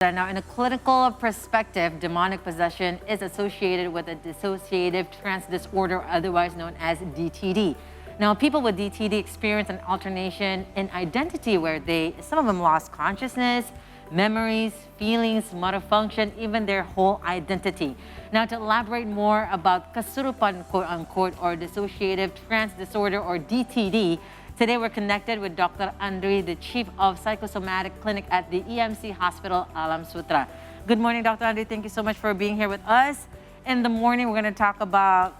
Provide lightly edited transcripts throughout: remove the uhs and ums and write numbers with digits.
Now, in a clinical perspective, demonic possession is associated with a dissociative trans disorder, otherwise known as DTD. Now, people with DTD experience an alternation in identity where some of them lost consciousness, memories, feelings, motor function, even their whole identity. Now, to elaborate more about KESURUPAN, quote unquote, or Dissociative Trans Disorder, or DTD, today we're connected with Dr. Andri, the Chief of Psikosomatik Clinic at the EMC Hospital, Alam Sutera. Good morning, Dr. Andri. Thank you so much for being here with us. In the morning, we're going to talk about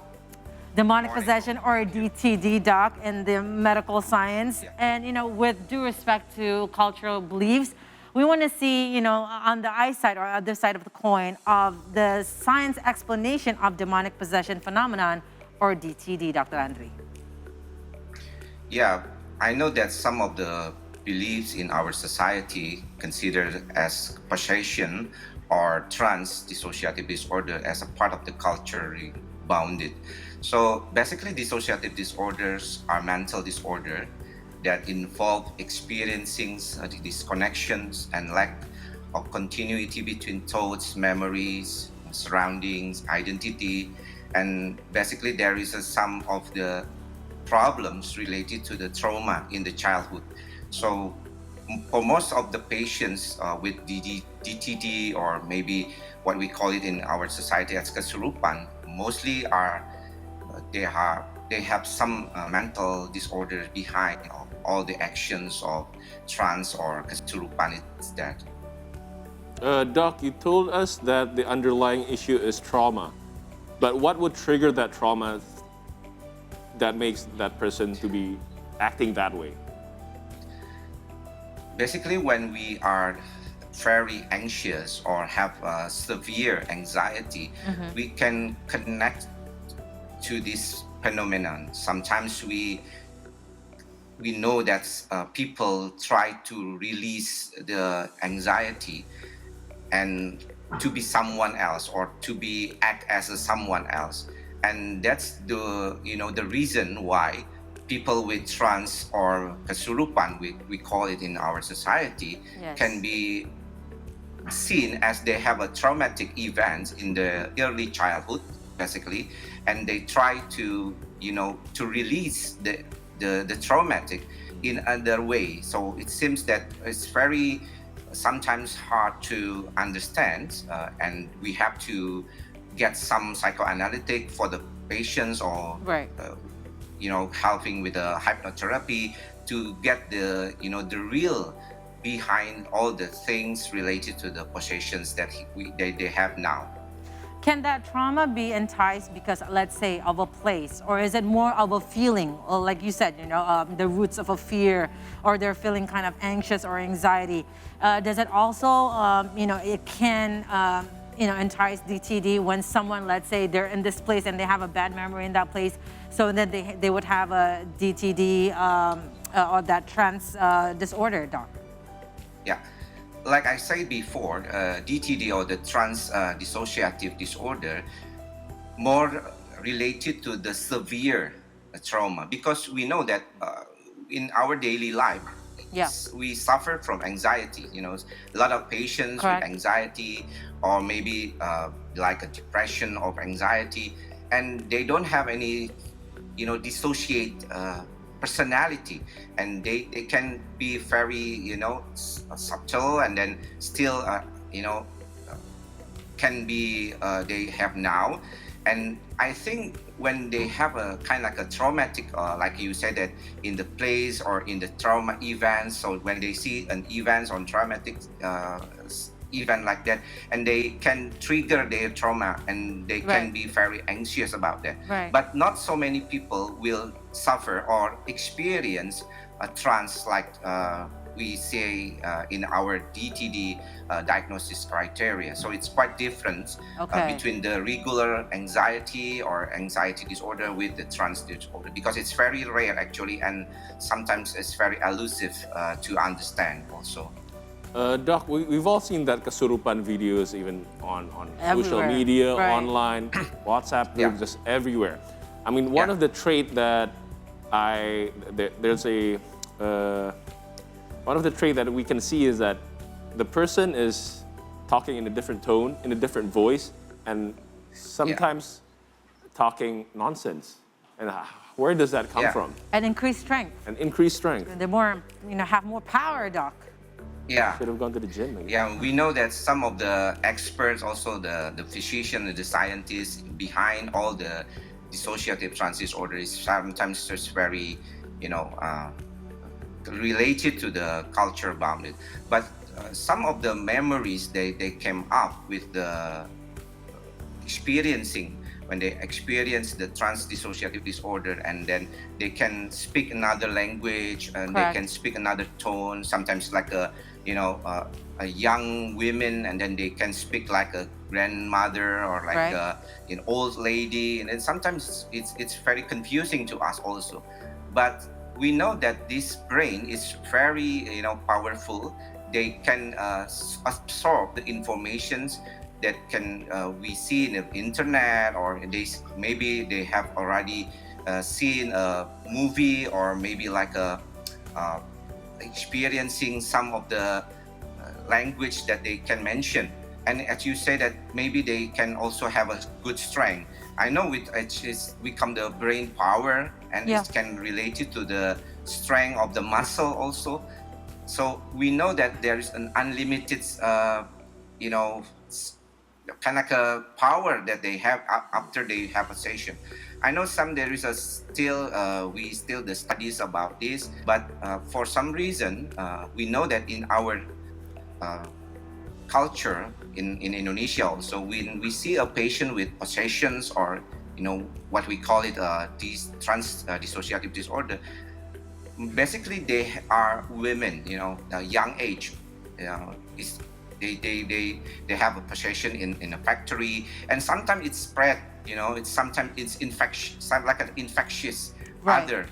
demonic possession, or DTD, Doc, in the medical science. And, with due respect to cultural beliefs, we want to see, on the eye side or other side of the coin of the science explanation of demonic possession phenomenon, or DTD, Dr. Andri. Yeah, I know that some of the beliefs in our society considered as possession or trans dissociative disorder as a part of the culturally bounded. So basically, dissociative disorders are mental disorder that involve experiencing disconnections and lack of continuity between thoughts, memories, surroundings, identity, and basically there is some of the problems related to the trauma in the childhood. So for most of the patients with DTD, or maybe what we call it in our society as KESURUPAN, mostly they have some mental disorders behind all the actions of trans or KESURUPAN is that. Doc, you told us that the underlying issue is trauma, but what would trigger that trauma that makes that person to be acting that way? Basically, when we are very anxious or have severe anxiety, we can connect to this phenomenon. Sometimes we know that people try to release the anxiety and to be someone else, or to act as someone else. And that's the reason why people with trans or KESURUPAN, we call it in our society, Yes, can be seen as they have a traumatic event in the early childhood, basically, and they try to to release the traumatic in other way. So it seems that it's very sometimes hard to understand, and we have to get some psychoanalytic for the patients, or right. Helping with the hypnotherapy to get the the real behind all the things related to the possessions that they have now. Can that trauma be enticed because, let's say, of a place, or is it more of a feeling, or like you said, the roots of a fear, or they're feeling kind of anxious or anxiety? Does it also, it can, entice DTD when someone, let's say, they're in this place and they have a bad memory in that place, so then they would have a DTD or that trans disorder, Doc? Yeah. Like I said before, DTD, or the trans dissociative disorder, more related to the severe trauma, because we know that in our daily life, we suffer from anxiety. A lot of patients Correct. with anxiety, or maybe like a depression of anxiety, and they don't have any, dissociate personality, and they can be very subtle, and then still can be they have now. And I think when they have a kind of like a traumatic, like you said, that in the place or in the trauma events, so when they see an event on traumatic event like that, and they can trigger their trauma, and they can be very anxious about that. Right. But not so many people will suffer or experience a trans like we say in our DTD diagnosis criteria. So it's quite different between the regular anxiety or anxiety disorder with the trans disorder, because it's very rare actually, and sometimes it's very elusive to understand also. Doc, we've all seen that KESURUPAN videos, even on social Everywhere. media, Right. online, WhatsApp groups, just everywhere. I mean, one of the trait that one of the trait that we can see is that the person is talking in a different tone, in a different voice, and sometimes talking nonsense. And where does that come from? And increased strength. And increased strength. They're more, have more power, doc. Yeah. Should have gone to the gym. Maybe. Yeah, we know that some of the experts, also the physicians, the scientists behind all the dissociative trans disorder is sometimes just very, related to the culture bounded. But some of the memories they came up with the experiencing when they experience the trans dissociative disorder, and then they can speak another language and they can speak another tone, sometimes like a young women, and then they can speak like a grandmother or like an old lady, and then sometimes it's very confusing to us also. But we know that this brain is very powerful. They can absorb the informations that can we see in the internet, or maybe they have already seen a movie, or maybe like experiencing some of the language that they can mention. And as you say that maybe they can also have a good strength. I know it's become the brain power, and it can relate it to the strength of the muscle also. So we know that there is an unlimited kind of a power that they have after they have a session. I know there is still the studies about this, but for some reason we know that in our culture in Indonesia also, when we see a patient with possessions, or what we call it trans dissociative disorder, basically they are women, young age, they have a possession in a factory, and sometimes it's spread, sometimes it's infectious, like an infectious other.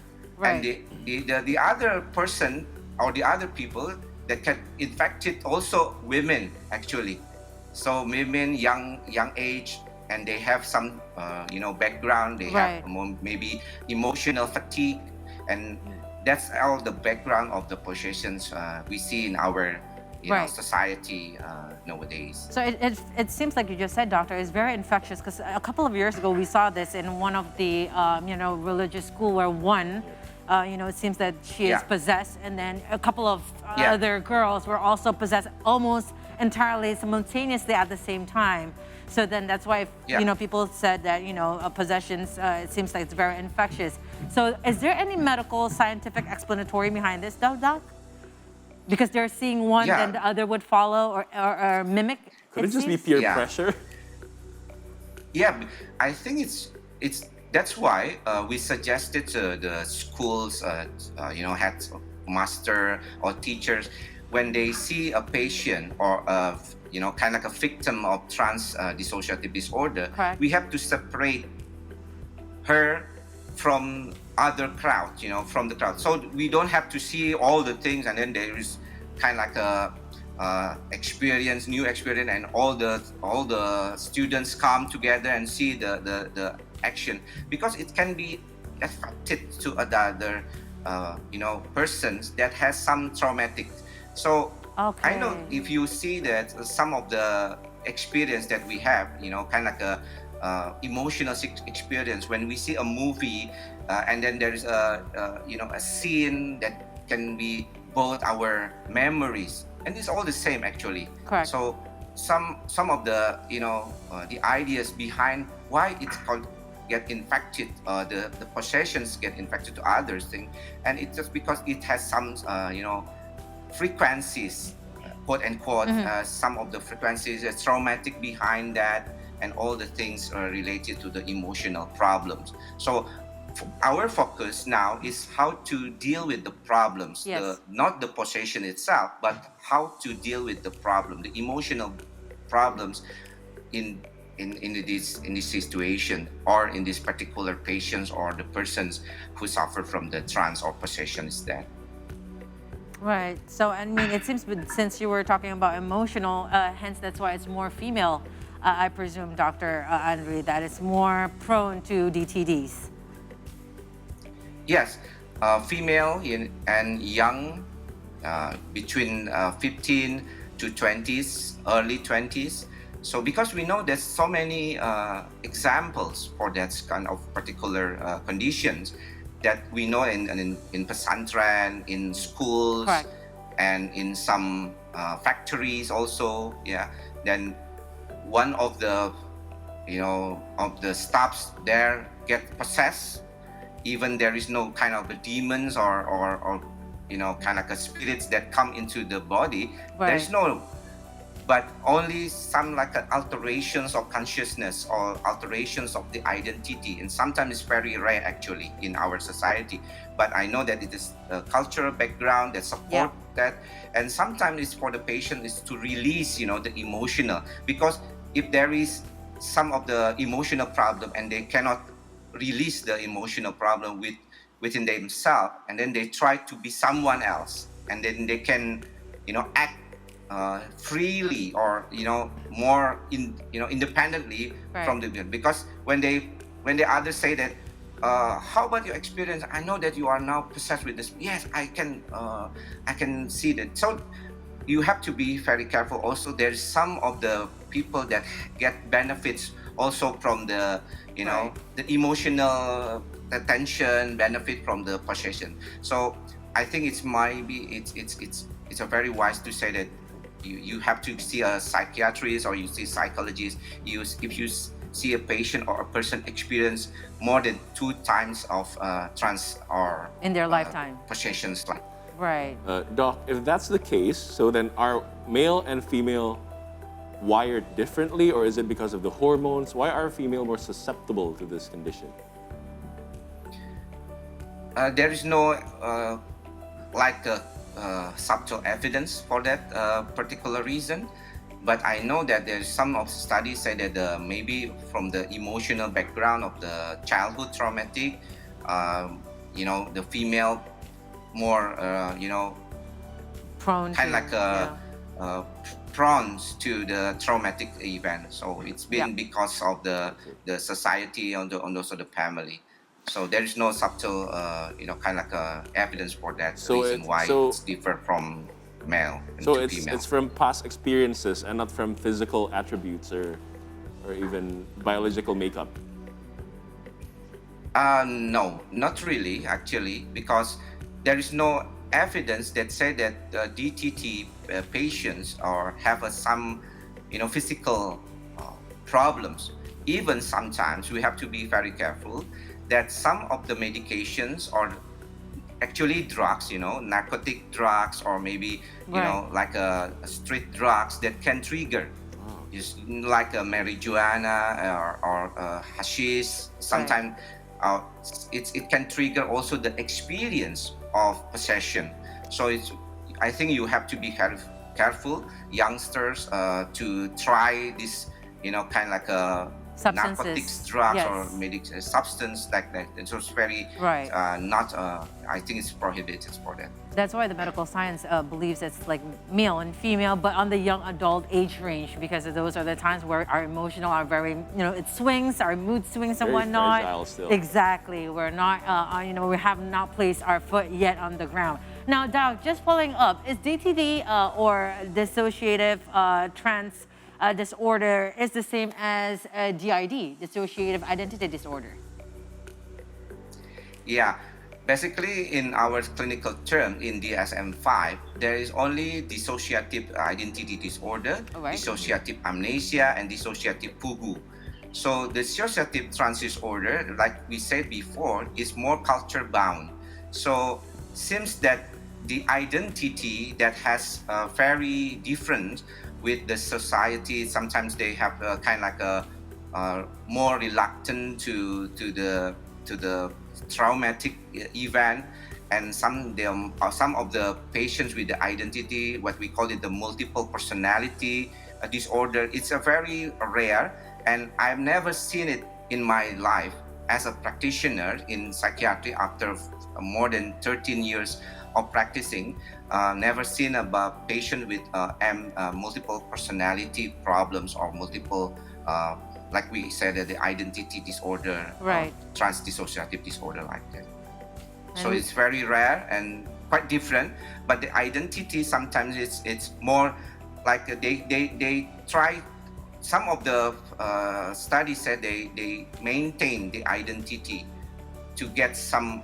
And the other person or the other people that can infect it also women actually. So women young age, and they have some background, they have maybe emotional fatigue, and that's all the background of the possessions we see in our society nowadays. So it seems like you just said, doctor, it's very infectious, because a couple of years ago we saw this in one of the religious school where one it seems that she is possessed, and then a couple of other girls were also possessed almost entirely simultaneously at the same time. So then that's why people said that possessions, it seems like it's very infectious. So is there any medical scientific explanatory behind this, doc? Because they're seeing one, then the other would follow or mimic. Could it just be peer pressure? Yeah, I think that's why we suggested to the schools, headmaster or teachers, when they see a patient or kind of like a victim of trans dissociative disorder, we have to separate her from other crowd, from the crowd. So we don't have to see all the things, and then there is kind of like a new experience, and all the students come together and see the action, because it can be affected to other persons that has some traumatic. So I know if you see that some of the experience that we have, kind of like a emotional experience when we see a movie, and then there is a scene that can be both our memories, and it's all the same actually. Correct. So some of the the ideas behind why it's called get infected, the possessions get infected to others thing, and it's just because it has some frequencies, quote unquote, some of the frequencies are traumatic behind that, and all the things are related to the emotional problems. So our focus now is how to deal with the problems, not the possession itself, but how to deal with the problem, the emotional problems in this situation, or in this particular patients or the persons who suffer from the trans or possessions that. Right. So, I mean, it seems, since you were talking about emotional, hence that's why it's more female, I presume, Dr. Andre, that it's more prone to DTDs. Yes, female and young, between 15 to 20s, early 20s. So because we know there's so many examples for that kind of particular conditions that we know in pesantren, in schools, Correct. and in some factories also. Yeah. Then one of the of the staffs there get possessed, even there is no kind of demons or kind of spirits that come into the body. Right. There's no, but only some like alterations of consciousness or alterations of the identity, and sometimes it's very rare actually in our society. But I know that it is a cultural background that support that, and sometimes it's for the patient is to release the emotional, because if there is some of the emotional problem and they cannot release the emotional problem within themselves, and then they try to be someone else, and then they can act freely or more independently from the, because when the others say that how about your experience, I know that you are now possessed with this, yes, I can see that. So you have to be very careful. Also, there's some of the people that get benefits also from the the emotional attention, benefit from the possession. So I think it's a very wise to say that you have to see a psychiatrist or you see psychologist. If you see a patient or a person experience more than 2 times of trans or in their lifetime possessions, like. Right. Doc, if that's the case, so then are male and female wired differently, or is it because of the hormones? Why are female more susceptible to this condition? There is no subtle evidence for that particular reason, but I know that there's some of studies say that maybe from the emotional background of the childhood traumatic, the female more prone kind to, of like prone to the traumatic event. So it's been because of the society on those of the family. So there is no subtle kind of like evidence for that reason why it's different from male and to female. It's from past experiences and not from physical attributes or even biological makeup. No, not really actually, because there is no evidence that say that DTT patients or have some physical problems. Even sometimes we have to be very careful that some of the medications or actually drugs, narcotic drugs or maybe like street drugs that can trigger, just like marijuana or hashish. Sometimes it can trigger also the experience of possession. So I think you have to be careful, youngsters, to try this, kind of like narcotics, drugs, or medical substance like that. And so it's very not. I think it's prohibited for that. That's why the medical science believes it's like male and female, but on the young adult age range, because those are the times where our emotional are very, it swings, our mood swings and whatnot. Fragile still. Exactly. We're not, we have not placed our foot yet on the ground. Now, Doc, just following up, is DTD or dissociative trans disorder is the same as DID, dissociative identity disorder? Yeah. Basically, in our clinical term, in DSM-5, there is only dissociative identity disorder, dissociative amnesia, and dissociative fugu. So the dissociative trans disorder, like we said before, is more culture-bound. So seems that the identity that has very different with the society, sometimes they have kind of like a more reluctant to the traumatic event, and some of the patients with the identity, what we call it the multiple personality disorder, it's a very rare, and I've never seen it in my life as a practitioner in psychiatry after more than 13 years of practicing. Never seen a patient with multiple personality problems or multiple like we said, the identity disorder, trans dissociative disorder like that. So it's very rare and quite different, but the identity sometimes it's more like they try. Some of the studies said they maintain the identity to get some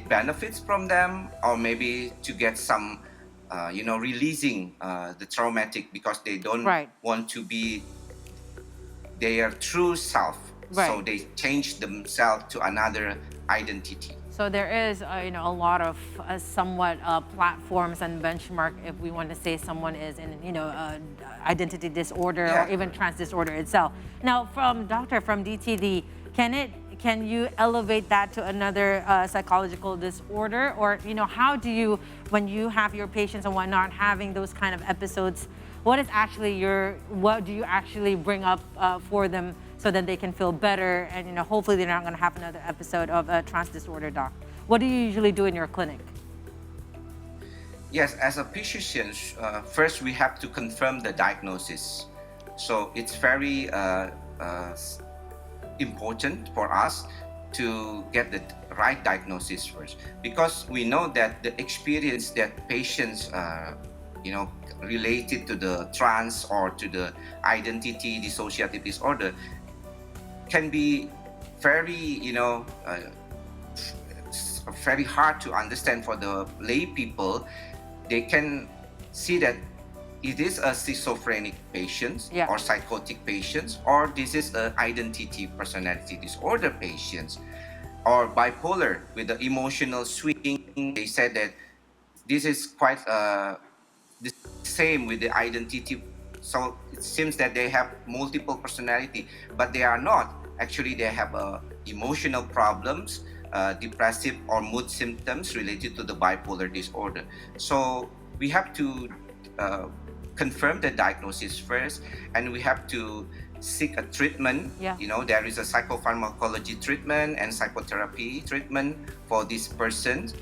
benefits from them, or maybe to get some releasing the traumatic, because they don't Right. want to be their true self. So Right. they change themselves to another identity. So there is, a lot of somewhat platforms and benchmark if we want to say someone is in, identity disorder Yeah. or even trans disorder itself. Now, from DTD, can you elevate that to another psychological disorder, or how do you, when you have your patients and whatnot having those kind of episodes, what do you actually bring up for them so that they can feel better and hopefully they're not going to have another episode of trans disorder, doc? What do you usually do in your clinic? Yes, as a physician, first we have to confirm the diagnosis. So it's very important for us to get the right diagnosis first, because we know that the experience that patients related to the trans or to the identity dissociative disorder can be very very hard to understand for the lay people. They can see that it is a schizophrenic patient, Yeah. or psychotic patients, or this is an identity personality disorder patients, or bipolar with the emotional swing. They said that this is quite the same with the identity. So it seems that they have multiple personality, but they are not. Actually, they have emotional problems, depressive or mood symptoms related to the bipolar disorder. So we have to confirm the diagnosis first, and we have to seek a treatment. Yeah. There is a psychopharmacology treatment and psychotherapy treatment for these persons.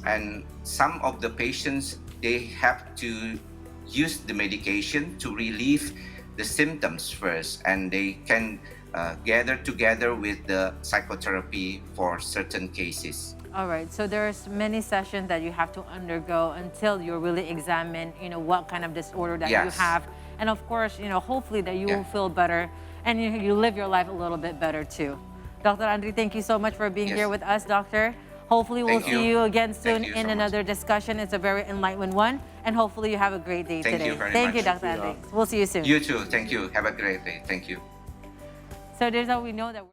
And some of the patients, they have to use the medication to relieve the symptoms first, and they can gather together with the psychotherapy for certain cases. All right, so there's many sessions that you have to undergo until you really examine, what kind of disorder that you Yes. have. And of course, hopefully that you Yeah. will feel better and you live your life a little bit better too. Dr. Andri, thank you so much for being Yes. here with us, doctor. Hopefully we'll Thank see you. you again soon Thank you in so much. another discussion. It's a very enlightening one. And hopefully you have a great day Thank today. you very Thank much. you, Dr. Thank you, Andri. We'll see you soon. You too. Thank you. Have a great day. Thank you. So there's how we know that